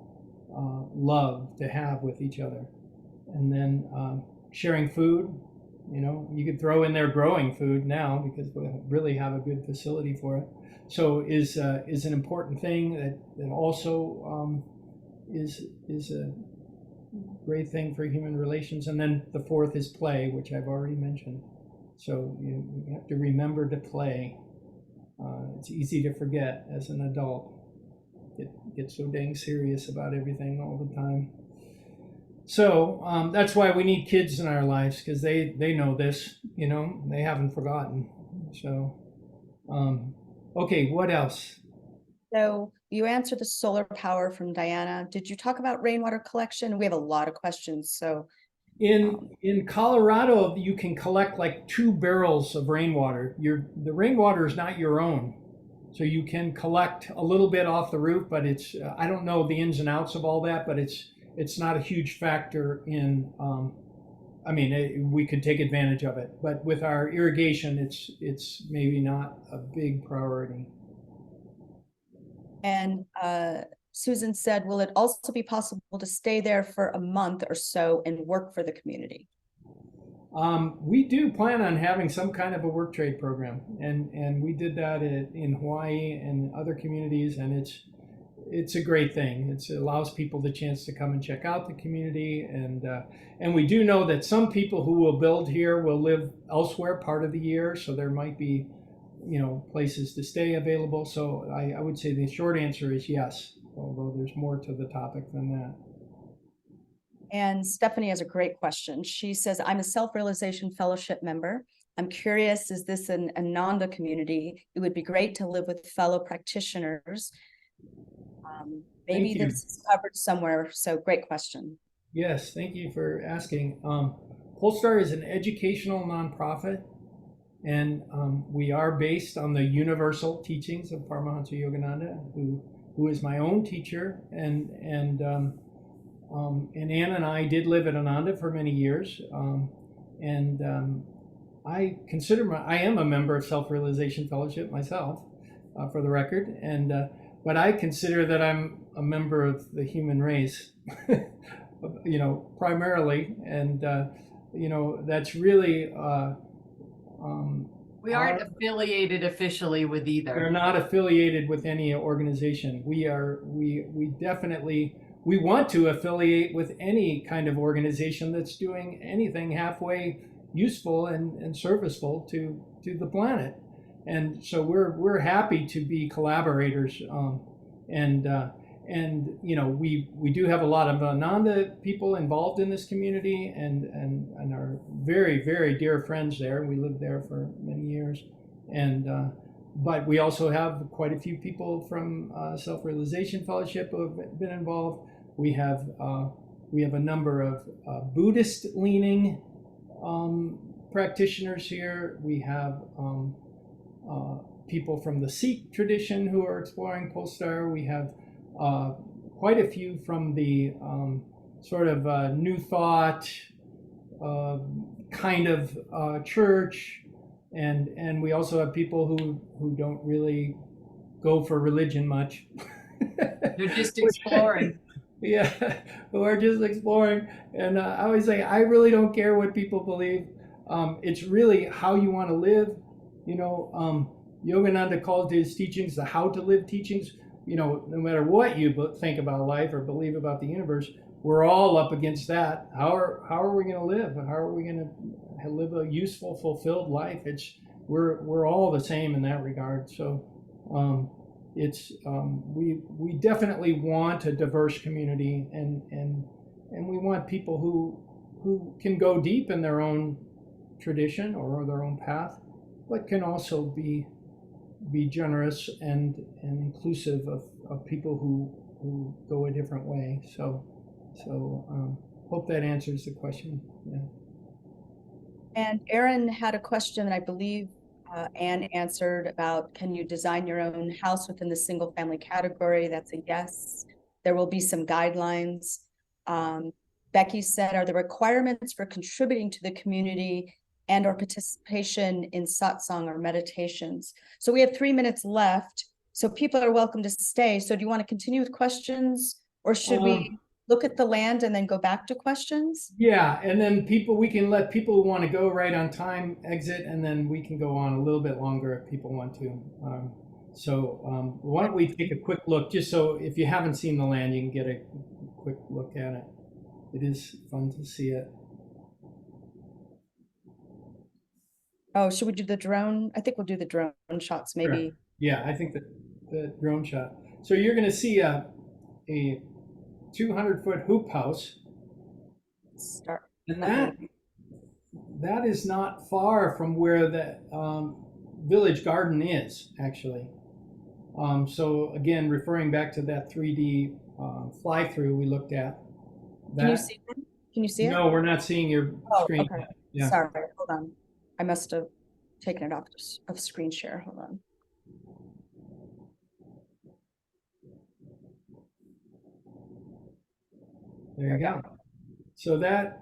love to have with each other. And then sharing food, you could throw in there growing food now because we really have a good facility for it. So is an important thing that also is a great thing for human relations. And then the 4th is play, which I've already mentioned. So you have to remember to play. It's easy to forget as an adult. Get so dang serious about everything all the time. So that's why we need kids in our lives, because they know this, they haven't forgotten. So, okay, what else? So you answered the solar power from Diana. Did you talk about rainwater collection? We have a lot of questions. So in Colorado, you can collect like 2 barrels of rainwater. The rainwater is not your own. So you can collect a little bit off the roof, but it's I don't know the ins and outs of all that, but it's not a huge factor in. We could take advantage of it, but with our irrigation, it's maybe not a big priority. And Susan said, will it also be possible to stay there for a month or so and work for the community? We do plan on having some kind of a work trade program, and we did that in Hawaii and other communities, and it's a great thing. It allows people the chance to come and check out the community, and we do know that some people who will build here will live elsewhere part of the year, so there might be places to stay available. So I would say the short answer is yes, although there's more to the topic than that. And Stephanie has a great question. She says, I'm a self-realization fellowship member. I'm curious, is this an Ananda community? It would be great to live with fellow practitioners. Maybe this is covered somewhere. So great question. Yes, thank you for asking. Polestar is an educational nonprofit, and we are based on the universal teachings of Paramahansa Yogananda, who is my own teacher, and Anne and I did live at Ananda for many years, I am a member of Self-Realization Fellowship myself, for the record, but I consider that I'm a member of the human race, primarily, and that's really. We aren't affiliated officially with either. We're not affiliated with any organization. We definitely. We want to affiliate with any kind of organization that's doing anything halfway useful and serviceful to the planet. And so we're happy to be collaborators. And you know, we do have a lot of Ananda people involved in this community, and are very dear friends there. We lived there for many years, and but we also have quite a few people from Self-Realization Fellowship who have been involved. We have a number of Buddhist leaning practitioners here. We have people from the Sikh tradition who are exploring Polestar. We have quite a few from the sort of New Thought kind of church, and we also have people who don't really go for religion much. They're just exploring. Yeah, who are just exploring. And I always say, I really don't care what people believe. It's really how you want to live. You know, Yogananda called his teachings the how to live teachings. You know, no matter what you think about life or believe about the universe, we're all up against that. How are we going to live? How are we going to live a useful, fulfilled life? We're all the same in that regard. So we definitely want a diverse community, and we want people who can go deep in their own tradition or their own path, but can also be generous and inclusive of people who go a different way. So hope that answers the question. Yeah. And Aaron had a question that I believe Anne answered about, can you design your own house within the single family category? That's a yes. There will be some guidelines. Becky said, are the requirements for contributing to the community and or participation in satsang or meditations? So we have 3 minutes left, so people are welcome to stay. So do you want to continue with questions, or should we look at the land and then go back to questions? Yeah, and then we can let people who want to go right on time exit, and then we can go on a little bit longer if people want to. Why don't we take a quick look, just so if you haven't seen the land, you can get a quick look at it. It is fun to see it. Oh, should we do the drone? I think we'll do the drone shots, maybe. Sure. Yeah, I think the drone shot. So you're going to see a 200-foot hoop house. Start. And that is not far from where the village garden is, actually. So again, referring back to that 3D fly-through we looked at. Can you see it? Can you see it? No, we're not seeing your screen. Okay. Yeah. Sorry, hold on. I must have taken it off of screen share. Hold on. There you go. So that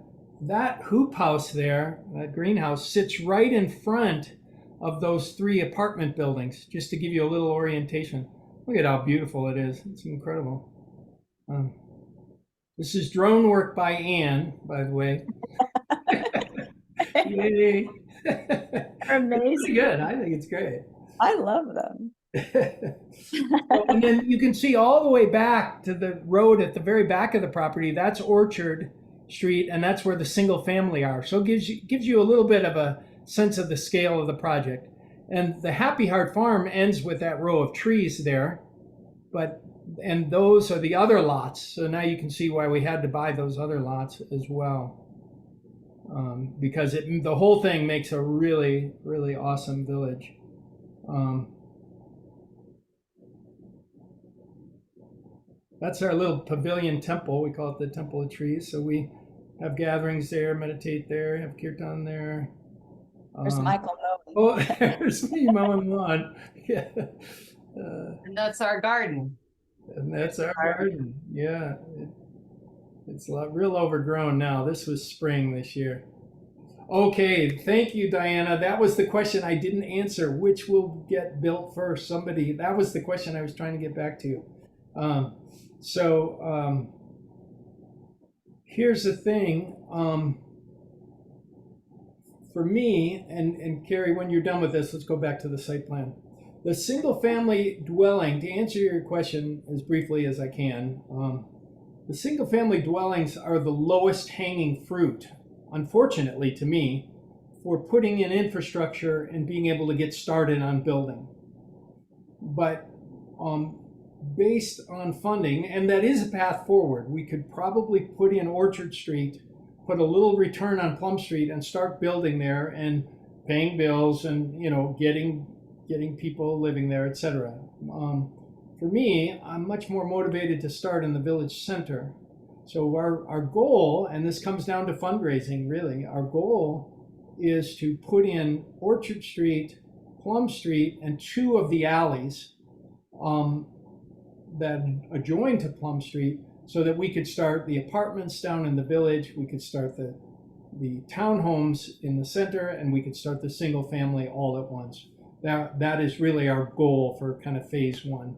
hoop house there, that greenhouse, sits right in front of those 3 apartment buildings, just to give you a little orientation. Look at how beautiful it is. It's incredible. This is drone work by Anne, by the way. Yay. They're amazing. Pretty good. I think it's great. I love them. And then you can see all the way back to the road at the very back of the property. That's Orchard Street, and that's where the single family are. So it gives you a little bit of a sense of the scale of the project. And the Happy Heart Farm ends with that row of trees there, and those are the other lots. So now you can see why we had to buy those other lots as well, because the whole thing makes a really, really awesome village. That's our little pavilion temple. We call it the Temple of Trees. So we have gatherings there, meditate there, have kirtan there. There's Michael mowing. Oh, there's me mowing lawn. Yeah. And that's our garden. And that's our garden. Yeah. It's real overgrown now. This was spring this year. Okay, thank you, Diana. That was the question I didn't answer. Which will get built first? That was the question I was trying to get back to. Here's the thing. For me, and Carrie, when you're done with this, let's go back to the site plan. The single family dwelling, to answer your question as briefly as I can, the single family dwellings are the lowest hanging fruit, unfortunately to me, for putting in infrastructure and being able to get started on building. But based on funding, and that is a path forward, we could probably put in Orchard Street, put a little return on Plum Street, and start building there and paying bills and getting people living there, etc. For me, I'm much more motivated to start in the village center. So our goal, and this comes down to fundraising really, our goal is to put in Orchard Street, Plum Street, and 2 of the alleys that adjoin to Plum Street, so that we could start the apartments down in the village, we could start the townhomes in the center, and we could start the single family all at once. That is really our goal for kind of phase 1.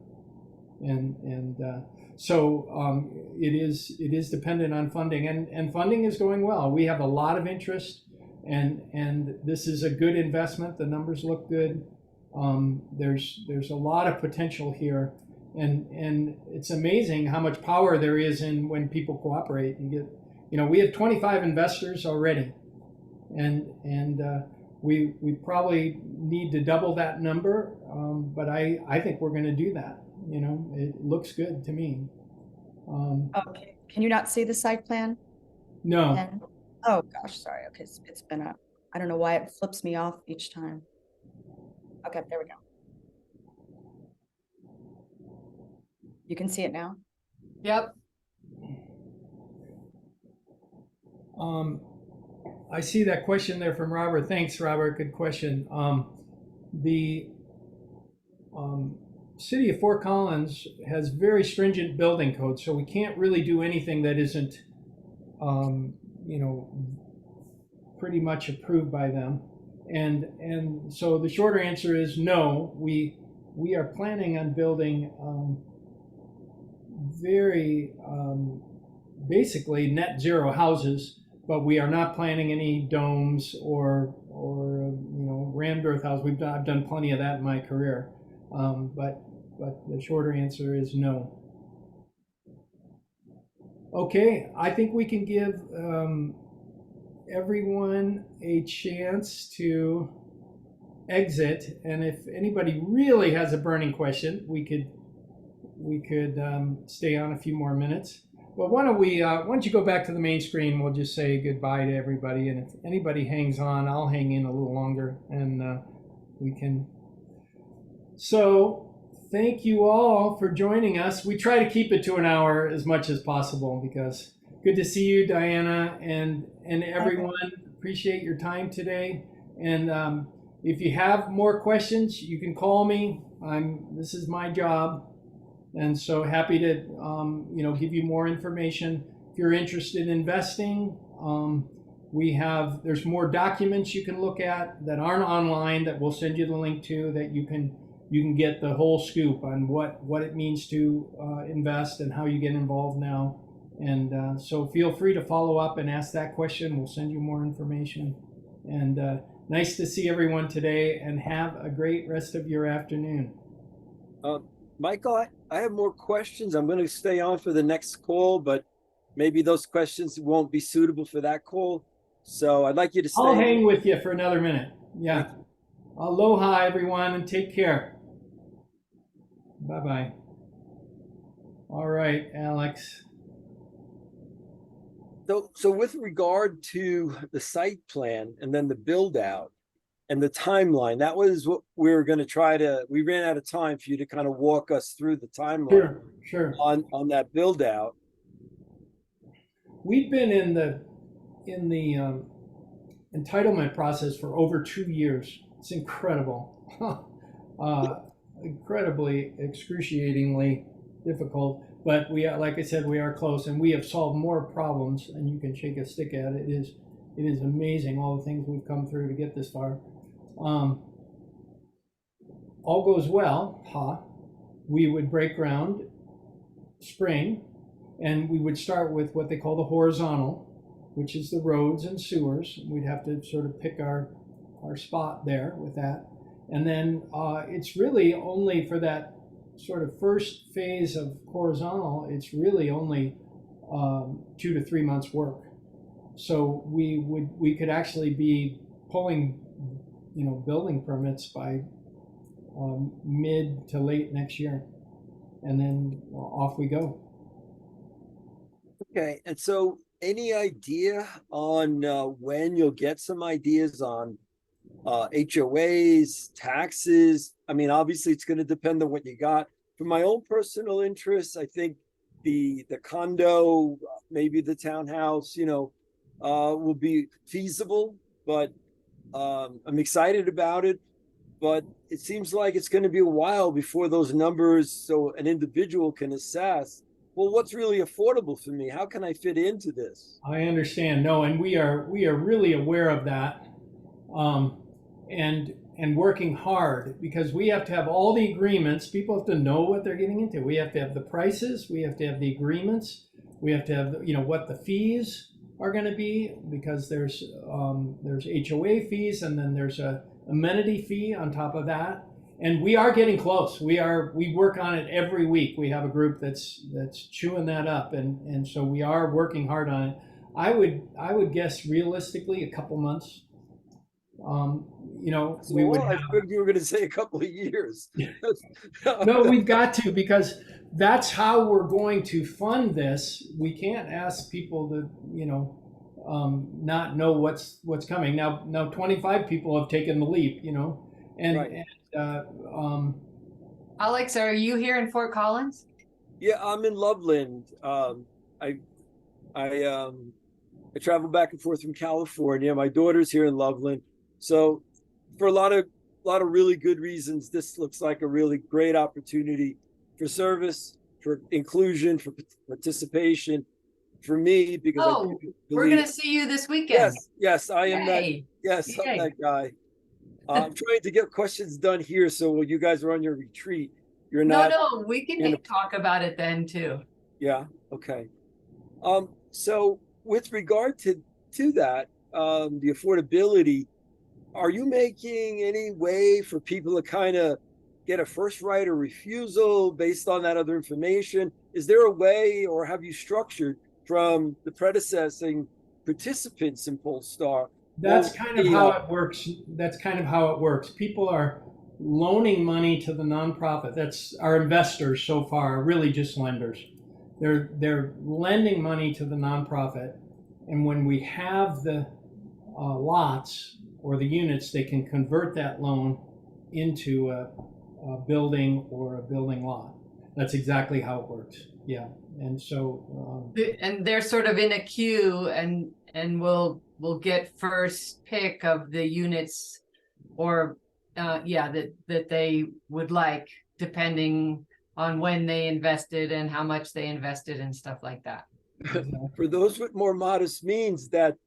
So it is dependent on funding, and funding is going well. We have a lot of interest, and this is a good investment. The numbers look good. There's a lot of potential here, and it's amazing how much power there is in when people cooperate. We have 25 investors already, and we probably need to double that number, but I think we're going to do that. It looks good to me. Okay, can you not see the site plan? No. Ken? Oh, gosh, sorry. Okay, it's been I don't know why it flips me off each time. Okay, there we go. You can see it now? Yep. I see that question there from Robert. Thanks, Robert. Good question. The city of Fort Collins has very stringent building codes, so we can't really do anything that isn't, pretty much approved by them. And so the shorter answer is no. We are planning on building very basically net zero houses, but we are not planning any domes or rammed earth house. I've done plenty of that in my career, but the shorter answer is no. Okay, I think we can give everyone a chance to exit, and if anybody really has a burning question, we could stay on a few more minutes. But why don't you go back to the main screen? We'll just say goodbye to everybody, and if anybody hangs on, I'll hang in a little longer, and we can. So thank you all for joining us. We try to keep it to an hour as much as possible, because good to see you, Diana, and everyone. Appreciate your time today. And if you have more questions, you can call me. This is my job. And so happy to, give you more information. If you're interested in investing, there's more documents you can look at that aren't online that we'll send you the link to, that you can get the whole scoop on what it means to invest and how you get involved now. And so feel free to follow up and ask that question. We'll send you more information. And nice to see everyone today, and have a great rest of your afternoon. Michael, I have more questions. I'm going to stay on for the next call, but maybe those questions won't be suitable for that call. So I'd like you to stay. I'll hang with you for another minute. Yeah. Aloha, everyone, and take care. Bye-bye. All right, Alex. So with regard to the site plan and then the build out and the timeline, that was what we were going to we ran out of time for you to kind of walk us through the timeline. Sure. On that build out. We've been in the entitlement process for over 2 years. It's incredible. Incredibly, excruciatingly difficult. But like I said, we are close, and we have solved more problems than you can shake a stick at. It is amazing all the things we've come through to get this far. All goes well, we would break ground spring, and we would start with what they call the horizontal, which is the roads and sewers. We'd have to sort of pick our spot there with that. And then it's really only for that sort of first phase of horizontal, it's really only 2 to 3 months work. So we could actually be pulling, building permits by mid to late next year, and then off we go. Okay, and so any idea on when you'll get some ideas on HOAs, taxes? I mean, obviously it's going to depend on what you got. For my own personal interests, I think the condo, maybe the townhouse, will be feasible, but I'm excited about it. But it seems like it's going to be a while before those numbers, so an individual can assess, well, what's really affordable for me? How can I fit into this? I understand. No, and we are really aware of that, and working hard, because we have to have all the agreements. People have to know what they're getting into. We have to have the prices. We have to have the agreements. We have to have what the fees are going to be, because there's HOA fees, and then there's a amenity fee on top of that. And we are getting close. We work on it every week. We have a group that's chewing that up, and so we are working hard on it. I would guess realistically a couple months. We would I figured you were going to say a couple of years. No, we've got to, because that's how we're going to fund this. We can't ask people to, not know what's coming. Now 25 people have taken the leap, and, Right. Alex, are you here in Fort Collins? Yeah, I'm in Loveland. I travel back and forth from California. My daughter's here in Loveland. So for a lot of really good reasons, this looks like a really great opportunity for service, for inclusion, for participation, for me, because Oh, we're going to see you this weekend. Yes, I am that. Yay. Yes, I'm Yay. that guy. I'm trying to get questions done here, so when you guys are on your retreat, you're not. No, we can talk about it then too. Yeah. Okay. So with regard to that, the affordability, are you making any way for people to kind of get a first right of refusal based on that other information? Is there a way, or have you structured from the predecessing participants in Polestar? That's kind of how it works. People are loaning money to the nonprofit. That's our investors so far, are really just lenders. They're lending money to the nonprofit, and when we have the lots or the units, they can convert that loan into a building or a building lot. That's exactly how it works. Yeah, and so and they're sort of in a queue, and we'll get first pick of the units, or that they would like, depending on when they invested and how much they invested and stuff like that. For those with more modest means, that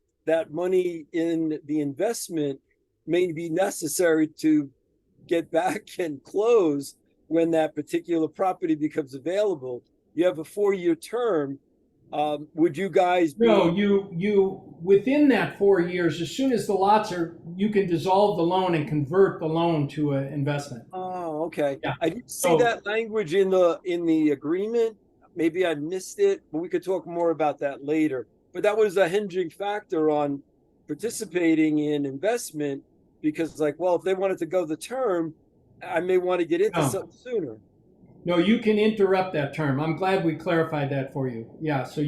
money in the investment may be necessary to get back and close when that particular property becomes available. You have a 4-year term. Would you guys be? No, you within that 4 years, as soon as the lots are, you can dissolve the loan and convert the loan to an investment. Oh, okay. Yeah. I didn't see that language in the agreement. Maybe I missed it, but we could talk more about that later. But that was a hinging factor on participating in investment, because if they wanted to go the term, I may want to get into something sooner. No, you can interrupt that term. I'm glad we clarified that for you. Yeah, so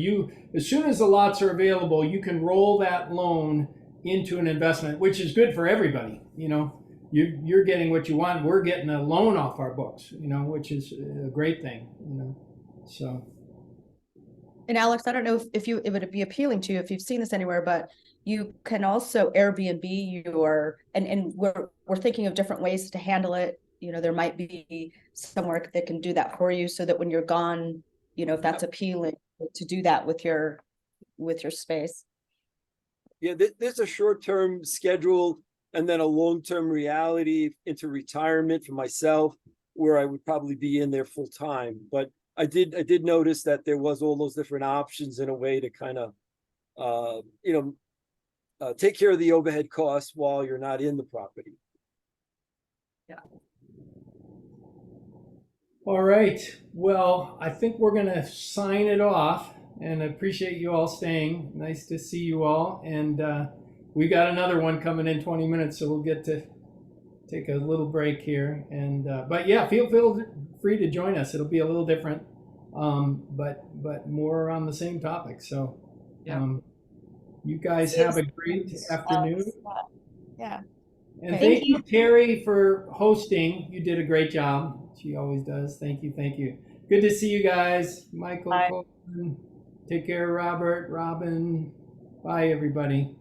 as soon as the lots are available, you can roll that loan into an investment, which is good for everybody. You're getting what you want. We're getting a loan off our books, which is a great thing, so. And Alex, I don't know if it would be appealing to you if you've seen this anywhere, but you can also Airbnb and we're thinking of different ways to handle it. There might be somewhere that can do that for you, so that when you're gone, if that's appealing, to do that with your space. Yeah, there's a short-term schedule and then a long-term reality into retirement for myself, where I would probably be in there full time. But I did notice that there was all those different options in a way to kind of, take care of the overhead costs while you're not in the property. Yeah. All right. Well, I think we're going to sign it off, and I appreciate you all staying. Nice to see you all. And we got another one coming in 20 minutes, so we'll get to take a little break here. And but yeah, feel free to join us. It'll be a little different, but more around the same topic. So Yeah. you guys have a great afternoon. Yeah. And Okay. thank you, Terry, for hosting. You did a great job. She always does. Thank you. Thank you. Good to see you guys. Michael, Bye. Colton. Take care, Robert, Robin. Bye, everybody.